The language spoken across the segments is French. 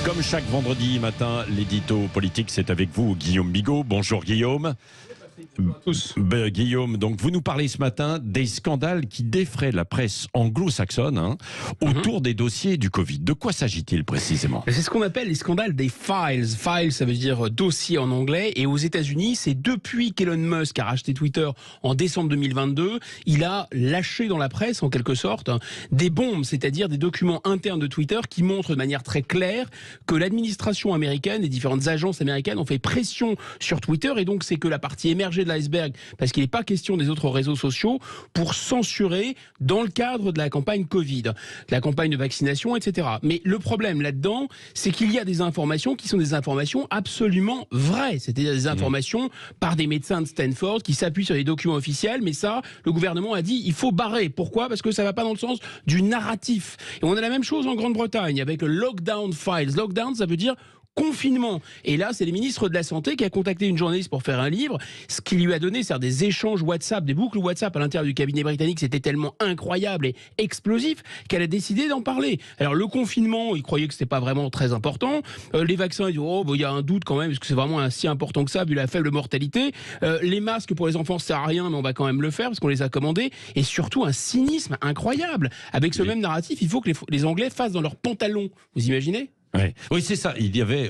Comme chaque vendredi matin, l'édito politique, c'est avec vous, Guillaume Bigot. Bonjour Guillaume. Guillaume, donc vous nous parlez ce matin des scandales qui défraient la presse anglo-saxonne autour des dossiers du Covid. De quoi s'agit-il précisément? C'est ce qu'on appelle les scandales des files. Files, ça veut dire dossier en anglais. Et aux États-Unis, c'est depuis qu'Elon Musk a racheté Twitter en décembre 2022, il a lâché dans la presse, en quelque sorte, des bombes, c'est-à-dire des documents internes de Twitter qui montrent de manière très claire que l'administration américaine, les différentes agences américaines ont fait pression sur Twitter. Et donc, c'est que la partie émergée de l'iceberg, parce qu'il n'est pas question des autres réseaux sociaux, pour censurer dans le cadre de la campagne Covid, de la campagne de vaccination, etc. Mais le problème là-dedans, c'est qu'il y a des informations qui sont des informations absolument vraies, c'est-à-dire des informations par des médecins de Stanford qui s'appuient sur des documents officiels, mais ça, le gouvernement a dit, il faut barrer. Pourquoi? Parce que ça ne va pas dans le sens du narratif. Et on a la même chose en Grande-Bretagne, avec le lockdown files. Lockdown, ça veut dire confinement. Et là, c'est le ministre de la Santé qui a contacté une journaliste pour faire un livre. Ce qui lui a donné, c'est des échanges WhatsApp, des boucles WhatsApp à l'intérieur du cabinet britannique. C'était tellement incroyable et explosif qu'elle a décidé d'en parler. Alors, le confinement, il croyait que c'était pas vraiment très important. Les vaccins, il dit, il y a un doute quand même, est-ce que c'est vraiment si important que ça, vu la faible mortalité. Les masques pour les enfants, ça sert à rien, mais on va quand même le faire parce qu'on les a commandés. Et surtout, un cynisme incroyable. Avec ce même narratif, il faut que les Anglais fassent dans leurs pantalons. Vous imaginez? Ouais. Oui, c'est ça. Il y avait,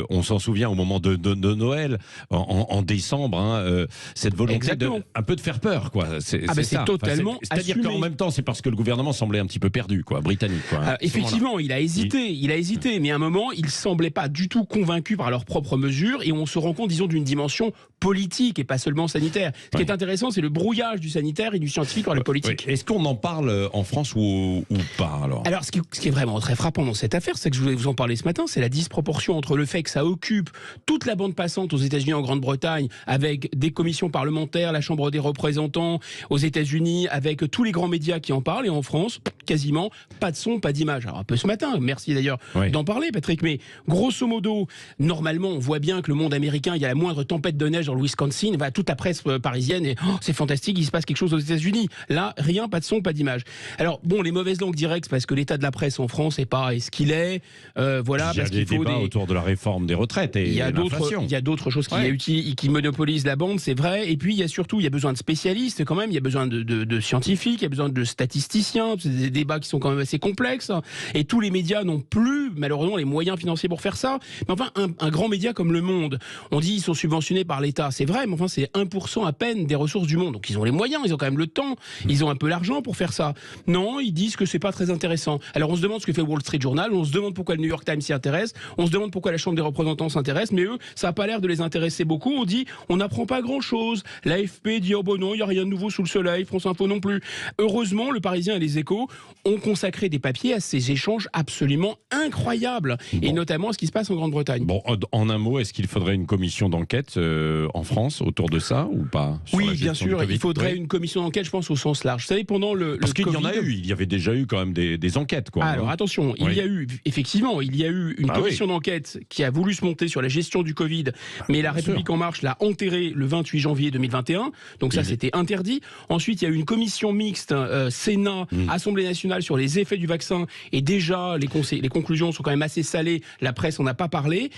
on s'en souvient au moment de Noël, en décembre, cette volonté un peu de faire peur, quoi. C'est totalement. C'est-à-dire qu'en même temps, c'est parce que le gouvernement semblait un petit peu perdu, quoi, britannique, quoi. Effectivement, il a hésité, mais à un moment, il semblait pas du tout convaincu par leurs propres mesures, et on se rend compte, disons, d'une dimension politique et pas seulement sanitaire. Ce qui est intéressant, c'est le brouillage du sanitaire et du scientifique par le politique. Est-ce qu'on en parle en France ou pas alors? Ce qui est vraiment très frappant dans cette affaire, c'est que je voulais vous en parler ce matin, c'est la disproportion entre le fait que ça occupe toute la bande passante aux États-Unis, en Grande-Bretagne, avec des commissions parlementaires, la Chambre des représentants aux États-Unis, avec tous les grands médias qui en parlent, et en France, quasiment pas de son, pas d'image. Alors un peu ce matin, merci d'ailleurs d'en parler, Patrick, mais grosso modo, normalement, on voit bien que le monde américain, il y a la moindre tempête de neige dans le Wisconsin, toute la presse parisienne, et c'est fantastique, il se passe quelque chose aux États-Unis. Là, rien, pas de son, pas d'image. Alors bon, les mauvaises langues directes, parce que l'état de la presse en France n'est pas ce qu'il est. Voilà, il y a des débats autour de la réforme des retraites et l'inflation. Il y a d'autres choses qui monopolisent la bande, c'est vrai. Et puis il y a besoin de spécialistes quand même. Il y a besoin de scientifiques, il y a besoin de statisticiens. C'est des débats qui sont quand même assez complexes. Et tous les médias n'ont plus, malheureusement, les moyens financiers pour faire ça. Mais enfin, un grand média comme Le Monde, on dit ils sont subventionnés par l'État, c'est vrai, mais enfin c'est 1% à peine des ressources du monde. Donc ils ont les moyens, ils ont quand même le temps, ils ont un peu l'argent pour faire ça. Non, ils disent que c'est pas très intéressant. Alors on se demande ce que fait Wall Street Journal, on se demande pourquoi le New York Times s'y intéresse, on se demande pourquoi la Chambre des représentants s'intéresse, mais eux, ça n'a pas l'air de les intéresser beaucoup. On dit, on n'apprend pas grand-chose. L'AFP dit, oh bon non, il n'y a rien de nouveau sous le soleil, France Info non plus. Heureusement, le Parisien et les Échos ont consacré des papiers à ces échanges absolument incroyables, et notamment à ce qui se passe en Grande-Bretagne. Bon, en un mot, est-ce qu'il faudrait une commission d'enquête en France autour de ça ou pas? Oui, bien sûr, il faudrait une commission d'enquête, je pense, au sens large. Vous savez, pendant Parce qu'il y en a eu, il y avait déjà eu quand même des enquêtes, quoi. Alors attention, il y a eu, effectivement, une commission d'enquête qui a voulu se monter sur la gestion du Covid, mais la République En Marche l'a enterré le 28 janvier 2021, donc ça c'était interdit. Ensuite, il y a eu une commission mixte Sénat, Assemblée nationale sur les effets du vaccin, et déjà les conclusions sont quand même assez salées, la presse n'en a pas parlé,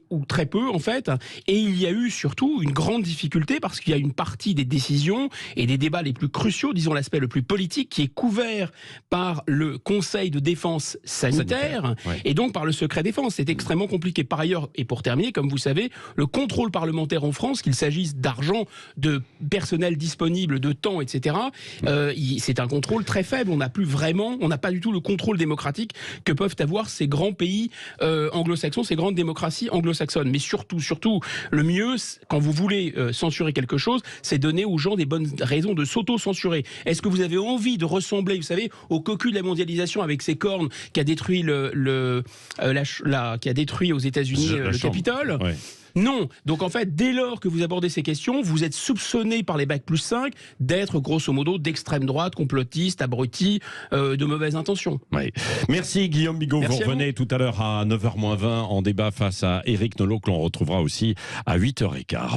ou très peu en fait, et il y a eu surtout une grande difficulté parce qu'il y a une partie des décisions et des débats les plus cruciaux, disons l'aspect le plus politique, qui est couvert par le Conseil de défense sanitaire. Et donc par le secret défense. C'est extrêmement compliqué. Par ailleurs, et pour terminer, comme vous savez, le contrôle parlementaire en France, qu'il s'agisse d'argent, de personnel disponible, de temps, etc., c'est un contrôle très faible. On n'a pas du tout le contrôle démocratique que peuvent avoir ces grands pays anglo-saxons, ces grandes démocraties anglo-saxonnes. Mais surtout, le mieux, quand vous voulez censurer quelque chose, c'est donner aux gens des bonnes raisons de s'auto-censurer. Est-ce que vous avez envie de ressembler, vous savez, au cocu de la mondialisation avec ses cornes qui a détruit qui a détruit aux États-Unis le Capitole? Non. Donc en fait, dès lors que vous abordez ces questions, vous êtes soupçonné par les Bac+5 d'être grosso modo d'extrême droite, complotiste, abruti, de mauvaises intentions. Merci Guillaume Bigot. Vous revenez tout à l'heure à 9h moins 20 en débat face à Éric Nolot, que l'on retrouvera aussi à 8h15.